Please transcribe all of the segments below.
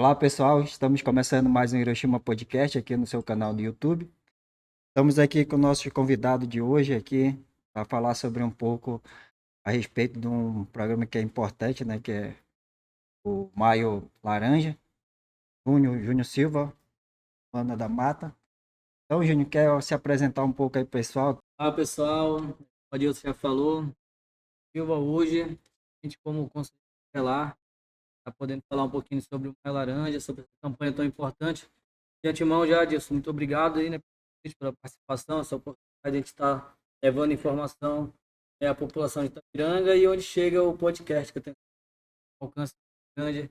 Olá pessoal, estamos começando mais um Hiroshima Podcast aqui no seu canal do YouTube. Estamos aqui com o nosso convidado de hoje aqui para falar sobre um pouco a respeito de um programa que é importante, né, que é o Maio Laranja, Júnior Silva, Ana da Mata. Então, Júnior, quer se apresentar um pouco aí, pessoal? Olá pessoal, o Adilson já falou, Silva hoje, a gente como conselheiro tutelar, está podendo falar um pouquinho sobre o Maio Laranja, sobre essa campanha tão importante. De antemão já, Adilson, muito obrigado aí, né, pela participação, essa oportunidade de a gente estar levando informação à população de Itapiranga e onde chega o podcast, que eu tenho um alcance grande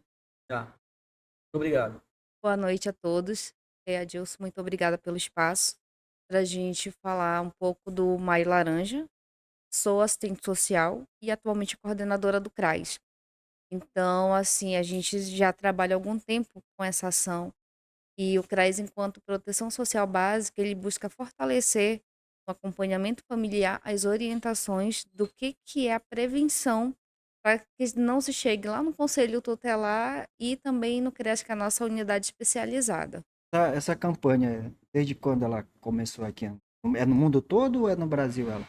já. Muito obrigado. Boa noite a todos. Adilson, muito obrigada pelo espaço para a gente falar um pouco do Maio Laranja. Sou assistente social e atualmente coordenadora do CRAS. Então, assim, a gente já trabalha há algum tempo com essa ação e o CRAS, enquanto proteção social básica, ele busca fortalecer o acompanhamento familiar, as orientações do que é a prevenção para que não se chegue lá no conselho tutelar e também no CREAS, que é a nossa unidade especializada. Essa campanha, desde quando ela começou aqui? É no mundo todo ou é no Brasil ela?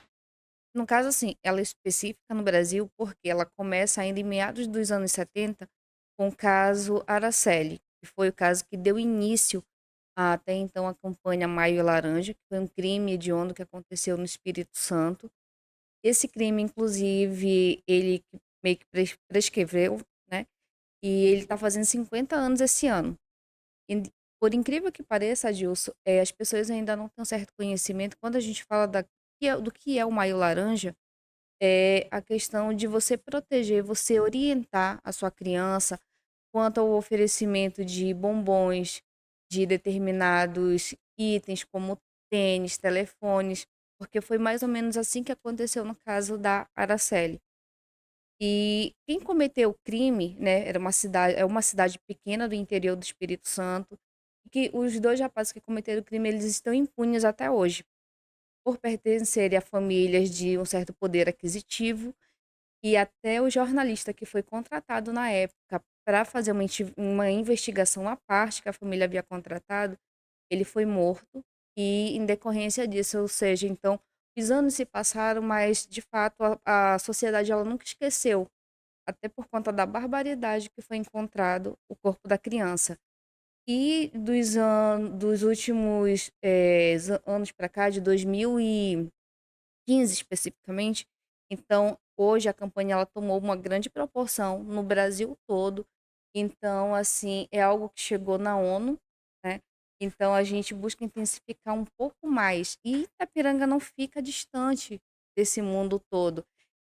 No caso, assim, ela é específica no Brasil porque ela começa ainda em meados dos anos 70 com o caso Araceli, que foi o caso que deu início a, até então, a campanha Maio Laranja, que foi um crime hediondo que aconteceu no Espírito Santo. Esse crime, inclusive, ele meio que prescreveu, né? E ele está fazendo 50 anos esse ano. E, por incrível que pareça, Adilson, as pessoas ainda não têm um certo conhecimento. Quando a gente fala do que é o Maio Laranja, é a questão de você proteger, você orientar a sua criança quanto ao oferecimento de bombons, de determinados itens, como tênis, telefones, porque foi mais ou menos assim que aconteceu no caso da Araceli. E quem cometeu o crime, né, é uma cidade pequena do interior do Espírito Santo, e que os dois rapazes que cometeram o crime, eles estão impunes até hoje, por pertencerem a famílias de um certo poder aquisitivo, e até o jornalista que foi contratado na época para fazer uma investigação à parte que a família havia contratado, ele foi morto e em decorrência disso, ou seja, então os anos se passaram, mas de fato a sociedade ela nunca esqueceu, até por conta da barbaridade que foi encontrado o corpo da criança. E dos últimos anos para cá, de 2015 especificamente, então hoje a campanha ela tomou uma grande proporção no Brasil todo. Então, assim, é algo que chegou na ONU, né? Então a gente busca intensificar um pouco mais. E Itapiranga não fica distante desse mundo todo,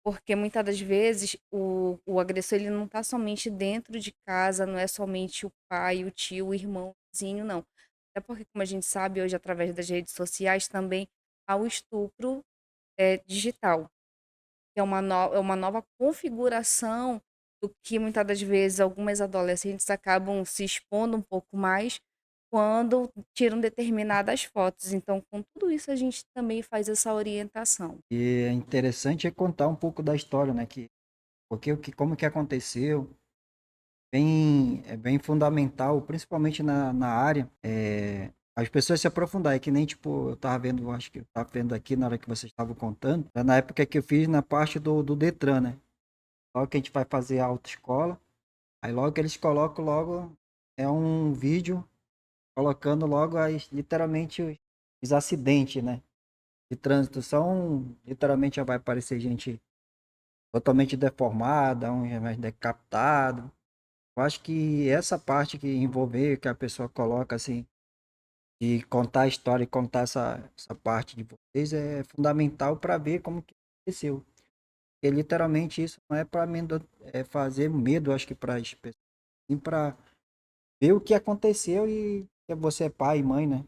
porque muitas das vezes o agressor ele não está somente dentro de casa, não é somente o pai, o tio, o irmão, o vizinho, não. Até porque, como a gente sabe hoje, através das redes sociais, também há o estupro digital, que é uma nova configuração do que muitas das vezes algumas adolescentes acabam se expondo um pouco mais quando tiram determinadas fotos. Então, com tudo isso, a gente também faz essa orientação. E é interessante é contar um pouco da história, né? Porque como que aconteceu, é bem fundamental, principalmente na área, as pessoas se aprofundar. É que nem, tipo, eu tava vendo, acho que eu tava vendo aqui na hora que vocês estavam contando, na época que eu fiz na parte do Detran, né? Logo que a gente vai fazer a autoescola, aí logo que eles colocam logo, é um vídeo colocando logo literalmente os acidentes, né? De trânsito são, literalmente já vai aparecer gente totalmente deformada, um mais decapitado. Eu acho que essa parte que envolver, que a pessoa coloca assim, de contar a história e contar essa parte de vocês é fundamental para ver como que aconteceu. Porque literalmente isso não é para fazer medo, acho que para as pessoas, sim para ver o que aconteceu e que você é pai e mãe, né?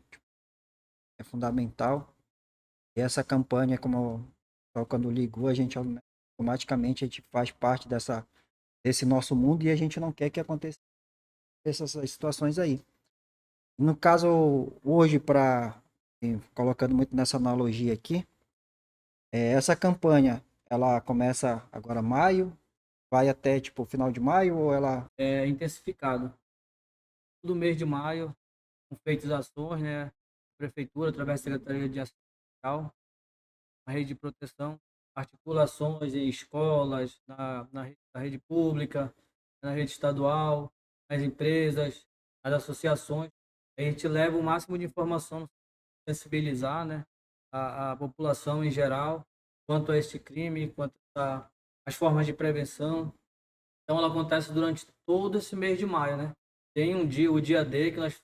É fundamental. E essa campanha, como só quando ligou, a gente automaticamente a gente faz parte desse nosso mundo e a gente não quer que aconteça essas situações aí. No caso, hoje, colocando muito nessa analogia aqui, essa campanha, ela começa agora maio, vai até tipo final de maio ou ela É intensificado. todo mês de maio, são feitas ações, né? A prefeitura, através da Secretaria de Ação Social, a rede de proteção, articulações em escolas, na rede pública, na rede estadual, nas empresas, nas associações. A gente leva o máximo de informação, sensibilizar, né, a população em geral quanto a este crime, quanto às formas de prevenção. Então, ela acontece durante todo esse mês de maio, né? Tem um dia, o dia D, que nós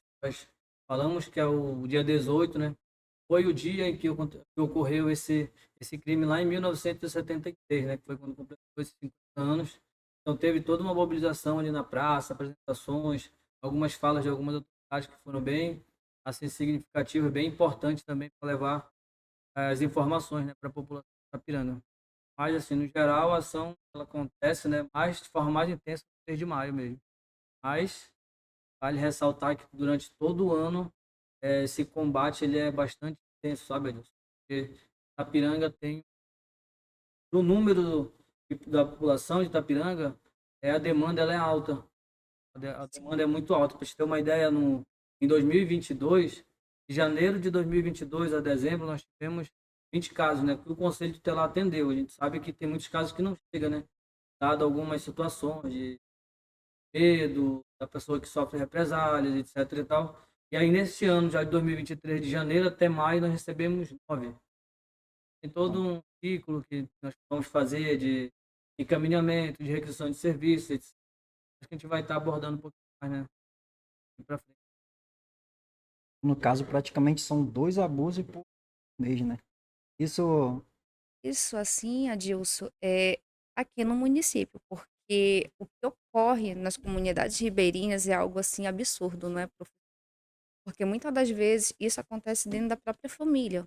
falamos que é o dia 18, né? Foi o dia em que ocorreu esse crime lá em 1973, né? Que foi quando completou esses 50 anos. Então, teve toda uma mobilização ali na praça, apresentações, algumas falas de algumas autoridades que foram bem, assim, significativas, bem importantes também para levar as informações, né, para a população de Itapiranga. Mas, assim, no geral, a ação ela acontece, né, mais de forma mais intensa no mês de maio mesmo. Mas vale ressaltar que durante todo o ano esse combate ele é bastante intenso, sabe, Edilson? Porque Itapiranga tem, no número da população de Itapiranga, a demanda ela é alta. A demanda é muito alta. Para você ter uma ideia, em 2022, de janeiro de 2022 a dezembro, nós tivemos 20 casos, né, que o Conselho Tutelar atendeu. A gente sabe que tem muitos casos que não chega, né, dado algumas situações de medo, da pessoa que sofre represálias, etc e tal. E aí, nesse ano, já de 2023, de janeiro até maio, nós recebemos 9. Tem todo um ciclo que nós vamos fazer de encaminhamento, de requisição de serviços, etc. Acho que a gente vai estar abordando um pouquinho mais, né, para frente. No caso, praticamente são 2 abusos por mês, né? Isso, Isso assim, Adilson, é aqui no município, porque o que ocorre nas comunidades ribeirinhas é algo assim absurdo, não é, porque muitas das vezes isso acontece dentro da própria família.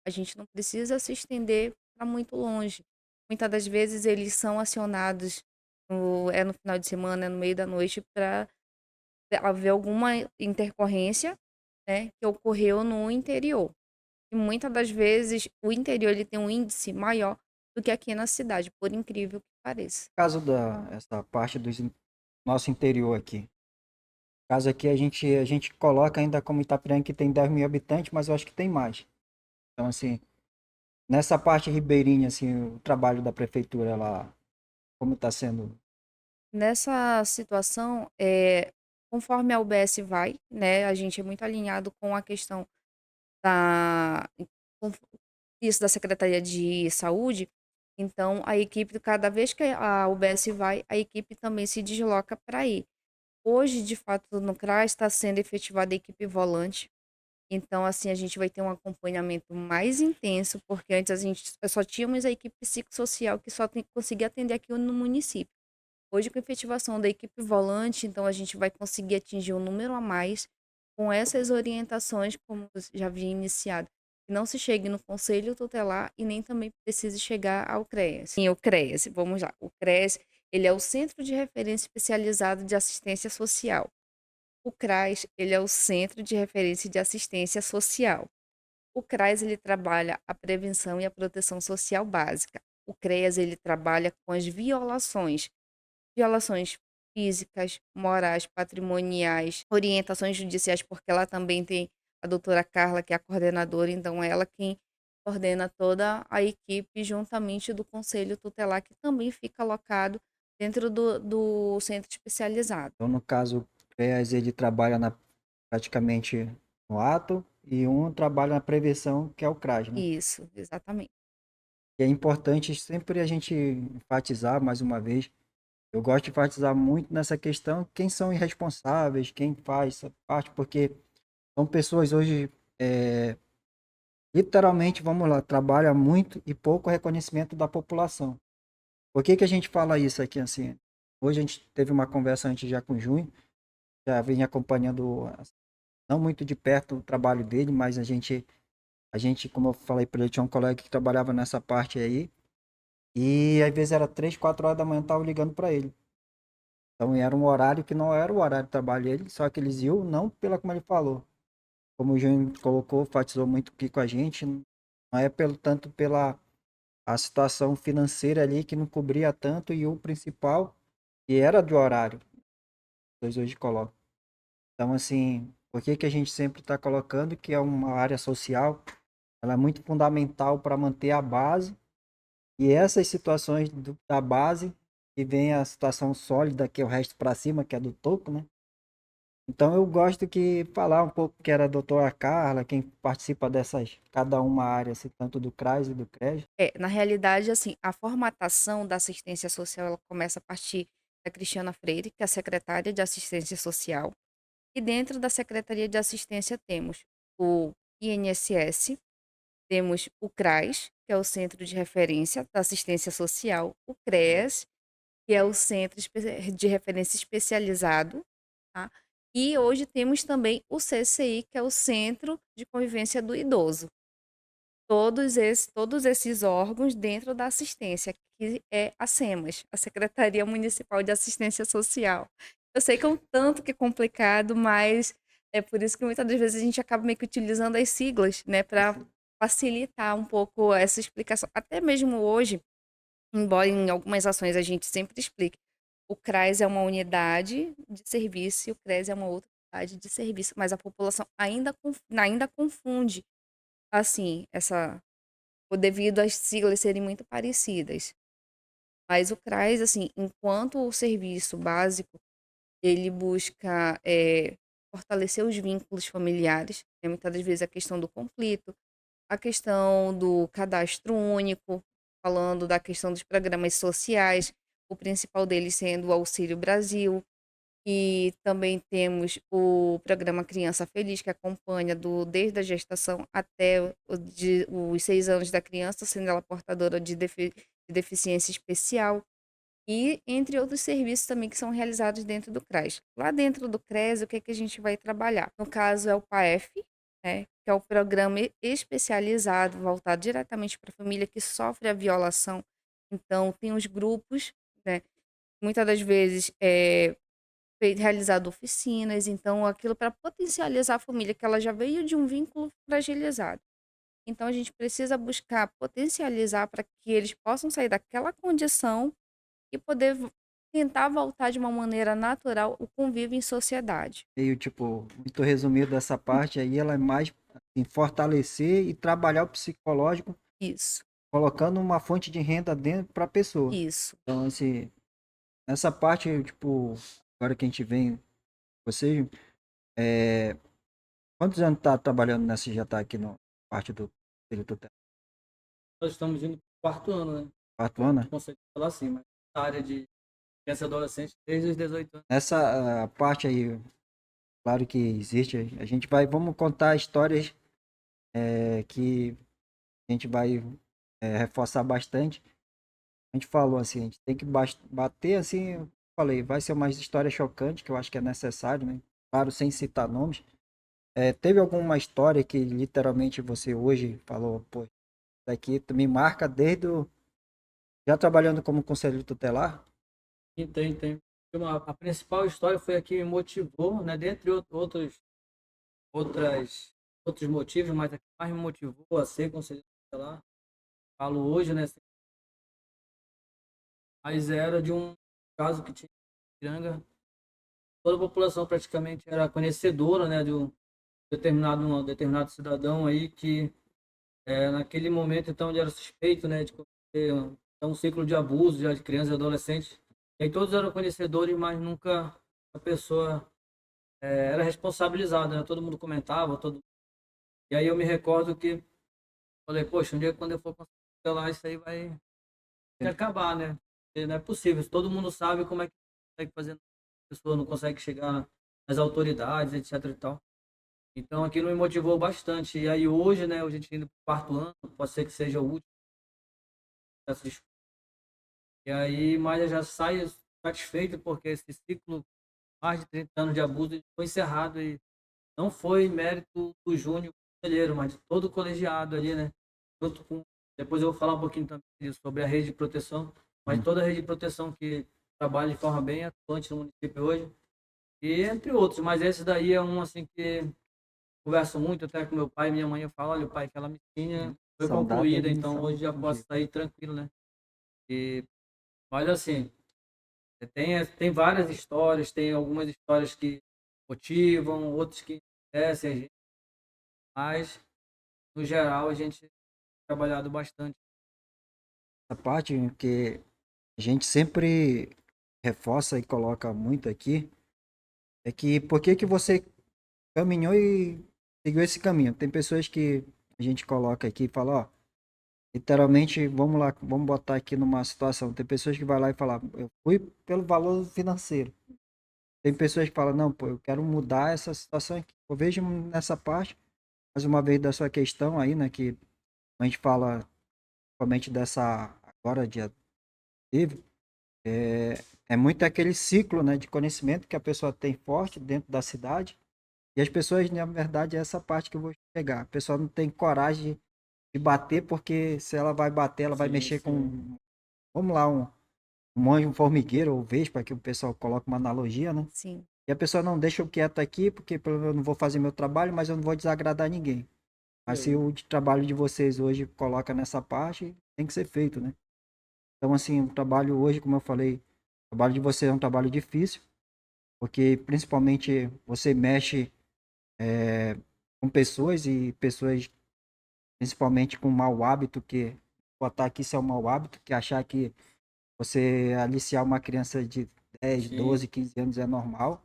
A gente não precisa se estender para muito longe. Muitas das vezes eles são acionados no final de semana, é no meio da noite, para haver alguma intercorrência, né, que ocorreu no interior. E muitas das vezes o interior ele tem um índice maior do que aqui na cidade, por incrível que pareça. no caso da essa parte do nosso interior aqui. No caso aqui, a gente coloca ainda como Itapiranga que tem 10 mil habitantes, mas eu acho que tem mais. Então, assim, nessa parte ribeirinha, assim, o trabalho da prefeitura lá, como está sendo? Nessa situação, conforme a UBS vai, né, a gente é muito alinhado com a questão da com isso da Secretaria de Saúde, então a equipe, cada vez que a UBS vai, a equipe também se desloca para ir. Hoje, de fato, no CRAS está sendo efetivada a equipe volante, então assim a gente vai ter um acompanhamento mais intenso, porque antes a gente só tínhamos a equipe psicossocial que só conseguia atender aqui no município. Hoje, com a efetivação da equipe volante, então a gente vai conseguir atingir um número a mais com essas orientações, como eu já havia iniciado. Que não se chegue no conselho tutelar e nem também precise chegar ao CREAS. Sim, o CREAS, vamos lá. O CREAS, ele é o Centro de Referência Especializado de Assistência Social. O CRAS, ele é o Centro de Referência de Assistência Social. O CRAS, ele trabalha a prevenção e a proteção social básica. O CREAS, ele trabalha com as violações físicas, morais, patrimoniais, orientações judiciais, porque ela também tem a doutora Carla, que é a coordenadora, então ela quem coordena toda a equipe juntamente do Conselho Tutelar, que também fica alocado dentro do centro especializado. Então, no caso, o CREAS, ele trabalha praticamente no ato e um trabalha na prevenção, que é o CRAS, né? Isso, exatamente. E é importante sempre a gente enfatizar, mais uma vez, eu gosto de enfatizar muito nessa questão, quem são os responsáveis, quem faz essa parte, porque são pessoas hoje, literalmente, vamos lá, trabalham muito e pouco reconhecimento da população. Por que que a gente fala isso aqui assim? Hoje a gente teve uma conversa antes já com o Junho, já vem acompanhando, não muito de perto o trabalho dele, mas a gente, como eu falei para ele, tinha um colega que trabalhava nessa parte aí, e às vezes era 3, 4 horas da manhã, eu tava ligando para ele. Então era um horário que não era o horário de trabalho dele, só que eles iam, não pela como ele falou. Como o Júnior colocou, enfatizou muito aqui com a gente, não é tanto pela a situação financeira ali que não cobria tanto, e o principal, que era de horário, vocês hoje colocam. Então, assim, por que que a gente sempre está colocando que é uma área social, ela é muito fundamental para manter a base, e essas situações da base, que vem a situação sólida, que é o resto para cima, que é do topo, né? Então eu gosto que falar um pouco que era a doutora Carla, quem participa dessas, cada uma área, assim, tanto do CRAS e do CRES. Na realidade, assim, a formatação da assistência social, ela começa a partir da Cristiana Freire, que é a secretária de assistência social. E dentro da Secretaria de Assistência temos o INSS, temos o CRAS, que é o Centro de Referência da Assistência Social, o CREAS, que é o Centro de Referência Especializado, tá? E hoje temos também o CCI, que é o Centro de Convivência do Idoso. Todos esses órgãos dentro da assistência, que é a SEMAS, a Secretaria Municipal de Assistência Social. Eu sei que é um tanto que é complicado, mas é por isso que muitas das vezes a gente acaba meio que utilizando as siglas, né, para facilitar um pouco essa explicação. Até mesmo hoje, embora em algumas ações a gente sempre explique, o CRAS é uma unidade de serviço e o CRES é uma outra unidade de serviço, mas a população ainda confunde, assim, devido às siglas serem muito parecidas. Mas o CRAS, assim, enquanto o serviço básico, ele busca fortalecer os vínculos familiares, né? Muitas das vezes a questão do conflito, a questão do cadastro único, falando da questão dos programas sociais, o principal deles sendo o Auxílio Brasil, e também temos o programa Criança Feliz, que acompanha desde a gestação até os 6 anos da criança, sendo ela portadora de deficiência especial. E entre outros serviços também que são realizados dentro do CRAS. Lá dentro do CRES, o que é que a gente vai trabalhar? No caso, é o PAEF, né, que é o programa especializado, voltado diretamente para a família que sofre a violação. Então, tem os grupos, né, muitas das vezes realizado oficinas, então aquilo para potencializar a família, que ela já veio de um vínculo fragilizado. Então a gente precisa buscar potencializar para que eles possam sair daquela condição e poder tentar voltar de uma maneira natural o convívio em sociedade. Meio, tipo, muito resumido dessa parte aí, ela é mais em fortalecer e trabalhar o psicológico, Isso, colocando uma fonte de renda dentro para a pessoa. isso. Então, nessa parte, tipo, agora que a gente vem, você, é, quantos anos tá trabalhando nessa, já tá aqui no parte do Conselho Tutelar? Nós estamos indo para o quarto ano, né? 4 anos, né? Consegue falar assim, mas na área de criança e adolescente desde os 18 anos. Nessa parte aí, claro que existe, a gente vai, vamos contar histórias que a gente vai reforçar bastante. A gente falou assim, a gente tem que bater assim, eu falei, vai ser uma história chocante, que eu acho que é necessário, né? Claro, sem citar nomes. Teve alguma história que literalmente você hoje falou, pô, isso daqui me marca desde já trabalhando como conselheiro tutelar? E tem. A principal história foi a que me motivou, né? Dentre outras, outros motivos, mas a que mais me motivou a ser conselheiro tutelar, falo hoje, né? Mas era de um caso que tinha em Piranga. Toda a população praticamente era conhecedora, né? De um determinado cidadão aí que naquele momento então ele era suspeito, né? De ter um ciclo de abuso já de crianças e adolescentes. E aí todos eram conhecedores, mas nunca a pessoa era responsabilizada, né? Todo mundo comentava, e aí eu me recordo que falei, poxa, um dia quando eu for lá, isso aí vai acabar, né? Porque não é possível. Se todo mundo sabe como é que consegue fazer, a pessoa não consegue chegar nas autoridades, etc e tal. Então aquilo me motivou bastante. E aí hoje, né, a gente indo para o quarto ano, pode ser que seja o último dessa discussão. E aí, mas eu já saio satisfeito porque esse ciclo, mais de 30 anos de abuso, foi encerrado e não foi mérito do Júnior conselheiro, mas de todo o colegiado ali, né? Junto com, depois eu vou falar um pouquinho também sobre a rede de proteção, mas toda a rede de proteção que trabalha de forma bem atuante no município hoje, e entre outros, mas esse daí é um assim que converso muito até com meu pai e minha mãe, eu falo, olha, o pai, aquela missão foi Saudável concluída, e então hoje já posso sair tranquilo, né? E, mas assim, tem várias histórias, tem algumas histórias que motivam, outros que esquecem a gente, mas no geral a gente tem trabalhado bastante. Essa parte que a gente sempre reforça e coloca muito aqui é que por que que você caminhou e seguiu esse caminho? Tem pessoas que a gente coloca aqui e fala, ó, literalmente, vamos lá, vamos botar aqui numa situação. Tem pessoas que vai lá e falam, eu fui pelo valor financeiro. Tem pessoas que falam, não, pô, eu quero mudar essa situação aqui. Eu vejo nessa parte, mais uma vez, da sua questão aí, né, que a gente fala somente dessa agora dia teve, é muito aquele ciclo, né, de conhecimento que a pessoa tem forte dentro da cidade. E as pessoas, na verdade, é essa parte que eu vou chegar. A pessoa não tem coragem de bater, porque se ela vai bater, ela vai Sim, mexer sim. com, vamos lá, um formigueiro ou vespa, que o pessoal coloca uma analogia, né? Sim. E a pessoa não deixa eu quieto aqui, porque eu não vou fazer meu trabalho, mas eu não vou desagradar ninguém. Mas se o trabalho de vocês hoje coloca nessa parte, tem que ser feito, né? Então, assim, o trabalho hoje, como eu falei, o trabalho de vocês é um trabalho difícil, porque principalmente você mexe com pessoas e pessoas principalmente com mau hábito, que botar aqui isso é um mau hábito, que achar que você aliciar uma criança de 10, Sim, 12, 15 anos é normal,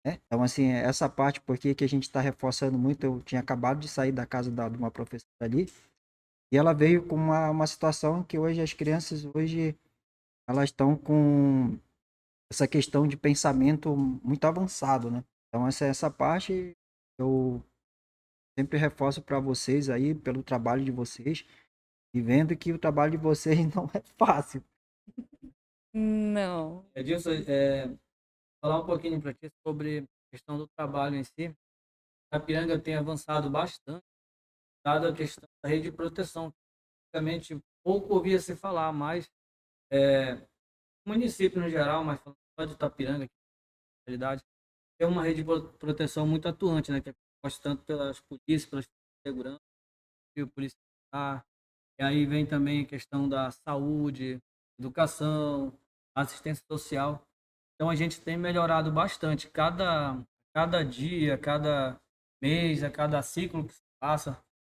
né? Então, assim, essa parte, porque que a gente está reforçando muito, eu tinha acabado de sair da casa de uma professora ali, e ela veio com uma situação que hoje as crianças, hoje, elas estão com essa questão de pensamento muito avançado, né? Então, essa parte eu sempre reforço para vocês aí, pelo trabalho de vocês, e vendo que o trabalho de vocês não é fácil. Não. Edilson, falar um pouquinho para ti sobre a questão do trabalho em si. A Piranga tem avançado bastante, dada a questão da rede de proteção. Praticamente pouco ouvia se falar, mas o município no geral, mas falando só de Itapiranga, aqui, na realidade, tem uma rede de proteção muito atuante, né? Que é composta tanto pelas polícias, pelas forças de segurança, e polícia militar. E aí vem também a questão da saúde, educação, assistência social. Então a gente tem melhorado bastante. Cada dia, cada mês, a cada ciclo que se passa,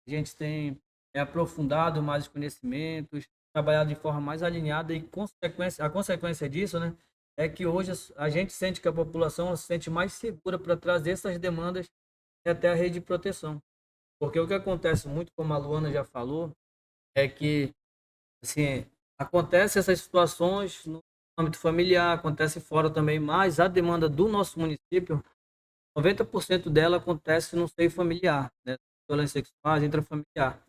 a gente tem aprofundado mais os conhecimentos, trabalhado de forma mais alinhada e a consequência disso, né, é que hoje a gente sente que a população se sente mais segura para trazer essas demandas até a rede de proteção. Porque o que acontece muito, como a Luana já falou, é que assim, acontece essas situações no âmbito familiar, acontece fora também, mas a demanda do nosso município, 90% dela acontece no seio familiar, né? Violência sexual intrafamiliar.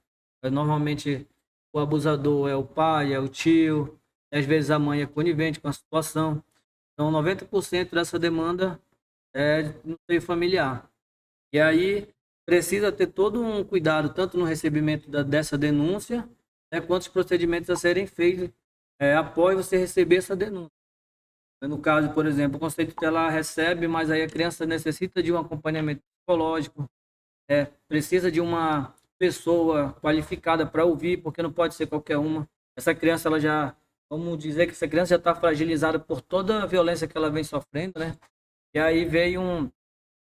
Normalmente o abusador é o pai, é o tio, e às vezes a mãe é conivente com a situação. Então, 90% dessa demanda é no seio familiar. E aí precisa ter todo um cuidado, tanto no recebimento dessa denúncia, né, quanto os procedimentos a serem feitos após você receber essa denúncia. No caso, por exemplo, o conceito tutelar recebe, mas aí a criança necessita de um acompanhamento psicológico, precisa de uma pessoa qualificada para ouvir, porque não pode ser qualquer uma. Essa criança, ela já, vamos dizer que essa criança já está fragilizada por toda a violência que ela vem sofrendo, né? E aí veio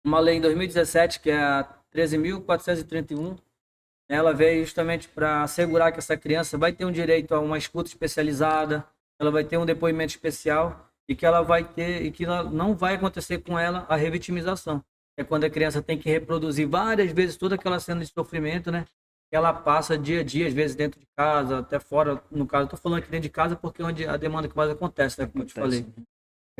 uma lei em 2017, que é a 13.431. Ela veio justamente para assegurar que essa criança vai ter um direito a uma escuta especializada, ela vai ter um depoimento especial e que ela vai ter e que não vai acontecer com ela a revitimização. É quando a criança tem que reproduzir várias vezes toda aquela cena de sofrimento, né? Que ela passa dia a dia, às vezes dentro de casa, até fora. No caso, estou falando aqui dentro de casa porque é onde a demanda que mais acontece, né? Como eu te Acontece. falei.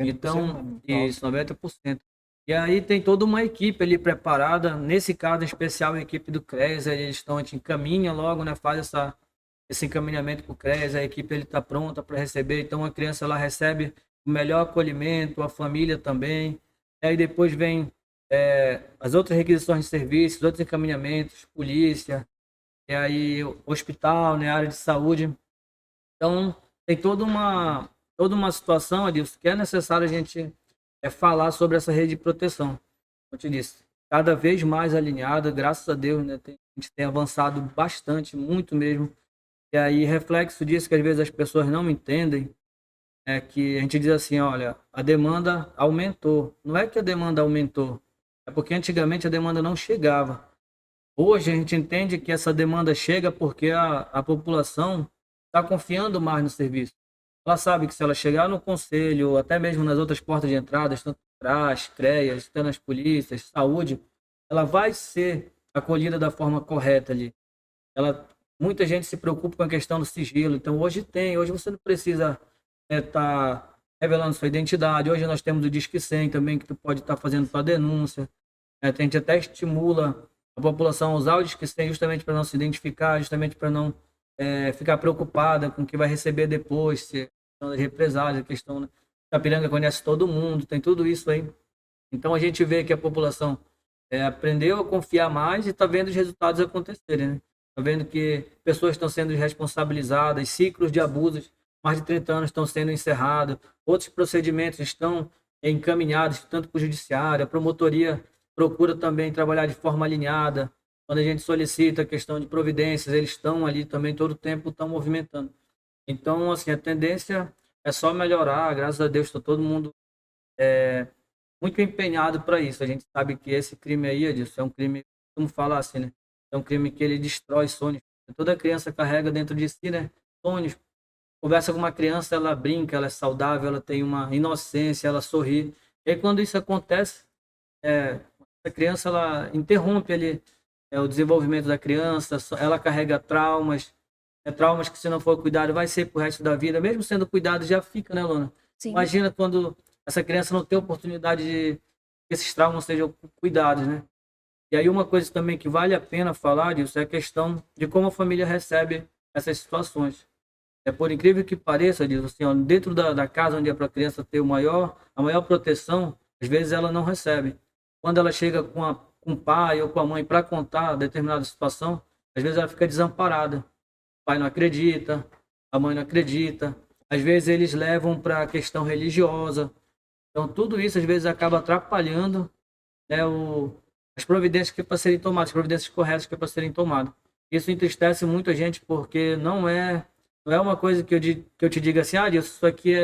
90% é Então, muito alto. isso, 90%. E aí tem toda uma equipe ali preparada, nesse caso em especial a equipe do CREAS, eles estão, a gente encaminha logo, né, faz esse encaminhamento para o CREAS, a equipe está pronta para receber, então a criança ela recebe o melhor acolhimento, a família também, e aí depois vem as outras requisições de serviços, outros encaminhamentos, polícia, e aí hospital, né, área de saúde. Então, tem toda uma situação, Adilson, que é necessário a gente falar sobre essa rede de proteção. Como eu te disse, cada vez mais alinhada, graças a Deus, né, a gente tem avançado bastante, muito mesmo. E aí, reflexo disso que às vezes as pessoas não entendem, é que a gente diz assim, olha, a demanda aumentou. Não é que a demanda aumentou, É porque antigamente a demanda não chegava. Hoje a gente entende que essa demanda chega porque a população está confiando mais no serviço. Ela sabe que se ela chegar no conselho, ou até mesmo nas outras portas de entrada, tanto CRAS, CREAS, até nas polícias, saúde, ela vai ser acolhida da forma correta ali. Muita gente se preocupa com a questão do sigilo. Então hoje você não precisa estar revelando sua identidade. Hoje nós temos o Disque 100 também, que tu pode estar fazendo sua denúncia. A gente até estimula a população a usar o Disque 100 justamente para não se identificar, justamente para não ficar preocupada com o que vai receber depois, se a questão das represálias, a questão, né? Capiranga conhece todo mundo, tem tudo isso aí. Então a gente vê que a população aprendeu a confiar mais e está vendo os resultados acontecerem, né? Está vendo que pessoas estão sendo responsabilizadas, ciclos de abusos, mais de 30 anos estão sendo encerrados, outros procedimentos estão encaminhados, tanto para o judiciário, a promotoria procura também trabalhar de forma alinhada. Quando a gente solicita a questão de providências, eles estão ali também todo o tempo, estão movimentando. Então, assim, a tendência é só melhorar, graças a Deus, está todo mundo muito empenhado para isso. A gente sabe que esse crime aí, Edilson, é um crime, como falar assim, né? É um crime que ele destrói sonhos. Toda criança carrega dentro de si, né? Sonhos. Conversa com uma criança, ela brinca, ela é saudável, ela tem uma inocência, ela sorri. E aí, quando isso acontece, a criança ela interrompe ali o desenvolvimento da criança, ela carrega traumas, traumas que se não for cuidado vai ser pro resto da vida, mesmo sendo cuidado já fica, né, Luna? Sim, Imagina quando essa criança não tem oportunidade de que esses traumas sejam cuidados, né? E aí uma coisa também que vale a pena falar disso é a questão de como a família recebe essas situações. É por incrível que pareça, diz assim, ó, dentro da casa onde é para a criança ter a maior proteção, às vezes ela não recebe. Quando ela chega com o pai ou com a mãe para contar determinada situação, às vezes ela fica desamparada. O pai não acredita, a mãe não acredita. Às vezes eles levam para a questão religiosa. Então tudo isso às vezes acaba atrapalhando, né, as providências que é para serem tomadas, as providências corretas que é para serem tomadas. Isso entristece muito a gente porque não é uma coisa que eu te diga assim, isso aqui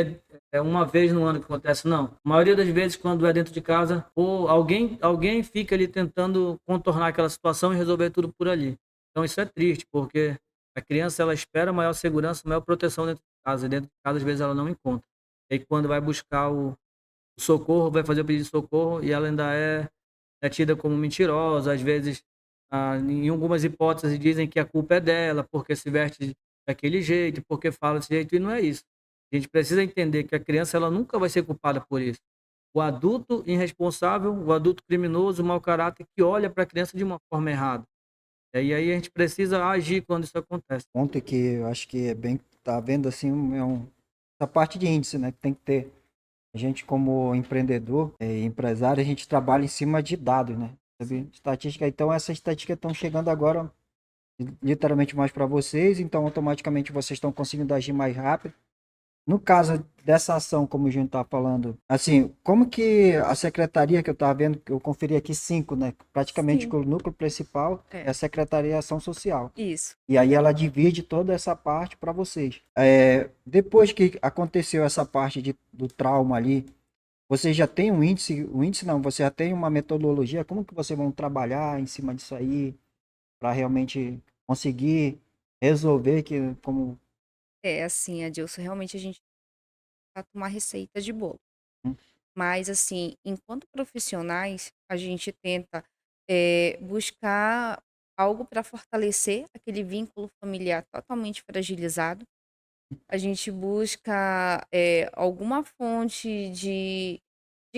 é uma vez no ano que acontece, não. A maioria das vezes, quando é dentro de casa, ou alguém fica ali tentando contornar aquela situação e resolver tudo por ali. Então isso é triste, porque a criança ela espera maior segurança, maior proteção dentro de casa. E dentro de casa, às vezes, ela não encontra. E aí, quando vai buscar o socorro, vai fazer o pedido de socorro e ela ainda é tida como mentirosa. Às vezes, em algumas hipóteses, dizem que a culpa é dela, porque se veste daquele jeito, porque fala desse jeito, e não é isso. A gente precisa entender que a criança ela nunca vai ser culpada por isso. O adulto irresponsável, o adulto criminoso, o mau caráter, que olha para a criança de uma forma errada. E aí a gente precisa agir quando isso acontece. Ponto que eu acho que é bem, tá vendo assim, essa parte de índice, né, que tem que ter. A gente como empreendedor, empresário, a gente trabalha em cima de dados, né? Sabe? Estatística, então essas estatísticas estão chegando agora literalmente mais para vocês, então automaticamente vocês estão conseguindo agir mais rápido. No caso dessa ação, como o Júnior está falando, assim, como que a secretaria que eu estava vendo, que eu conferi aqui 5, né? Praticamente sim, o núcleo principal é é, a Secretaria de Ação Social. isso. E aí ela divide toda essa parte para vocês. Depois que aconteceu essa parte do trauma ali, vocês já têm um índice não, você já tem uma metodologia, como que vocês vão trabalhar em cima disso aí para realmente conseguir resolver que como É assim, Adilson, realmente a gente trata uma receita de bolo. Mas, assim, enquanto profissionais, a gente tenta buscar algo para fortalecer aquele vínculo familiar totalmente fragilizado. A gente busca alguma fonte de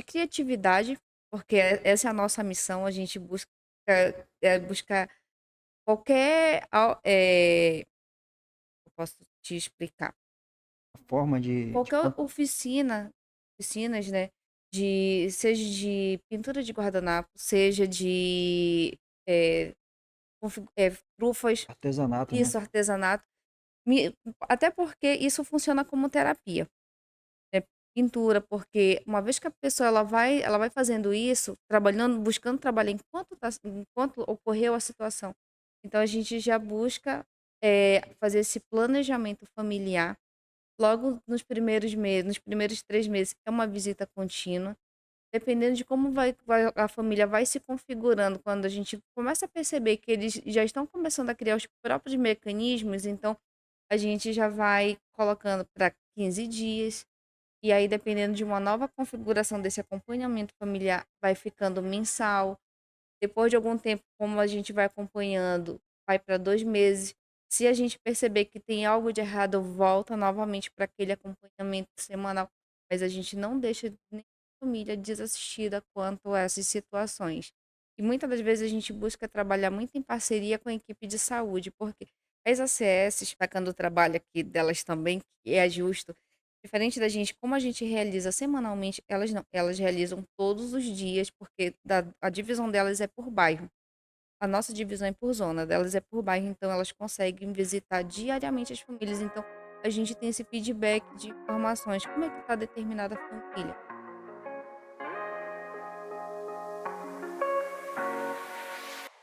criatividade, porque essa é a nossa missão. A gente buscar qualquer. Eu posso te explicar. a forma de Qualquer oficinas, né, seja de pintura de guardanapo, seja de, eh, trufas, artesanato, né? isso, artesanato, me até porque isso funciona como terapia, né, pintura, porque uma vez que a pessoa ela vai fazendo isso, trabalhando, buscando trabalhar enquanto ocorreu a situação. Então a gente já busca, fazer esse planejamento familiar. Logo nos primeiros 3 meses é uma visita contínua, dependendo de como a família vai se configurando, quando a gente começa a perceber que eles já estão começando a criar os próprios mecanismos, então a gente já vai colocando para 15 dias, e aí dependendo de uma nova configuração desse acompanhamento familiar, vai ficando mensal. Depois de algum tempo, como a gente vai acompanhando, vai para 2 meses. Se a gente perceber que tem algo de errado, volta novamente para aquele acompanhamento semanal. Mas a gente não deixa nem a família desassistida quanto a essas situações. E muitas das vezes a gente busca trabalhar muito em parceria com a equipe de saúde, porque as ACS, destacando o trabalho aqui delas também, que é justo, diferente da gente, como a gente realiza semanalmente, elas não, elas realizam todos os dias, porque a divisão delas é por bairro. A nossa divisão é por zona, delas é por bairro, então elas conseguem visitar diariamente as famílias. Então a gente tem esse feedback de informações, como é que está determinada família.